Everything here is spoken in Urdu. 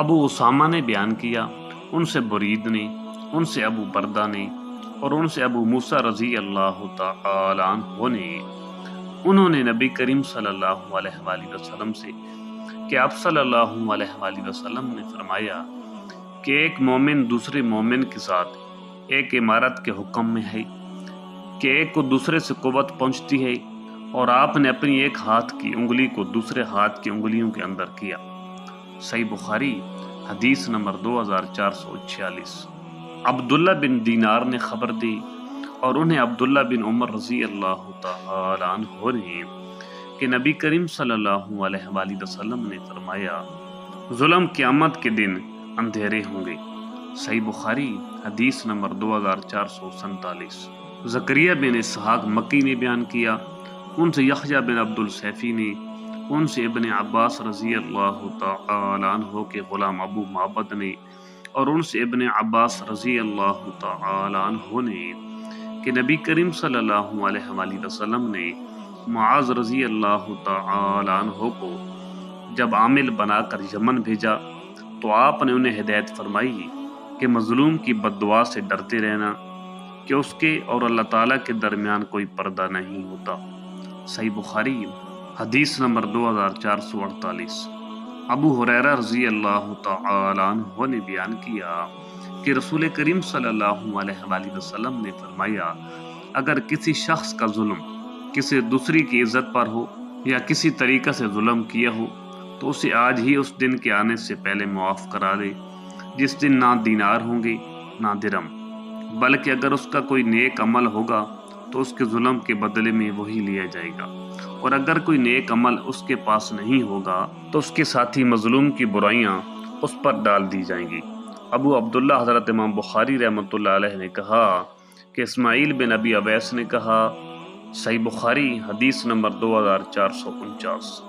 ابو اسامہ نے بیان کیا، ان سے برید نے، ان سے ابو بردہ نے اور ان سے ابو موسیٰ رضی اللہ تعالی عنہ نے، انہوں نے نبی کریم صلی اللہ علیہ وآلہ وسلم سے کہ آپ صلی اللہ علیہ وآلہ وسلم نے فرمایا کہ ایک مومن دوسرے مومن کے ساتھ ایک عمارت کے حکم میں ہے کہ ایک کو دوسرے سے قوت پہنچتی ہے، اور آپ نے اپنی ایک ہاتھ کی انگلی کو دوسرے ہاتھ کی انگلیوں کے اندر کیا۔ صحیح بخاری حدیث نمبر 2446۔ عبداللہ بن دینار نے خبر دی اور انہیں عبداللہ بن عمر رضی اللہ تعالی عنہ نے کہ نبی کریم صلی اللہ علیہ وآلہ وسلم نے فرمایا، ظلم قیامت کے دن اندھیرے ہوں گے۔ صحیح بخاری حدیث نمبر 2447۔ زکریا بن اسحاق مکی نے بیان کیا، ان سے یحییٰ بن عبد السیفی نے، ان سے ابن عباس رضی اللہ تعالی عنہ کے غلام ابو معبد نے، اور ان سے ابن عباس رضی اللہ تعالی عنہ نے کہ نبی کریم صلی اللہ علیہ وآلہ وسلم نے معاذ رضی اللہ تعالی عنہ کو جب عامل بنا کر یمن بھیجا تو آپ نے انہیں ہدایت فرمائی کہ مظلوم کی بد دعا سے ڈرتے رہنا کہ اس کے اور اللہ تعالیٰ کے درمیان کوئی پردہ نہیں ہوتا۔ صحیح بخاری حدیث نمبر 2448۔ ابو ہریرہ رضی اللہ تعالی عنہ نے بیان کیا کہ رسول کریم صلی اللہ علیہ وآلہ وسلم نے فرمایا، اگر کسی شخص کا ظلم کسی دوسری کی عزت پر ہو یا کسی طریقہ سے ظلم کیا ہو تو اسے آج ہی اس دن کے آنے سے پہلے معاف کرا دے جس دن نہ دینار ہوں گے نہ درم، بلکہ اگر اس کا کوئی نیک عمل ہوگا تو اس کے ظلم کے بدلے میں وہی لیا جائے گا، اور اگر کوئی نیک عمل اس کے پاس نہیں ہوگا تو اس کے ساتھی مظلوم کی برائیاں اس پر ڈال دی جائیں گی۔ ابو عبداللہ حضرت امام بخاری رحمۃ اللہ علیہ نے کہا کہ اسماعیل بن ابی اویس نے کہا، صحیح بخاری حدیث نمبر 2449۔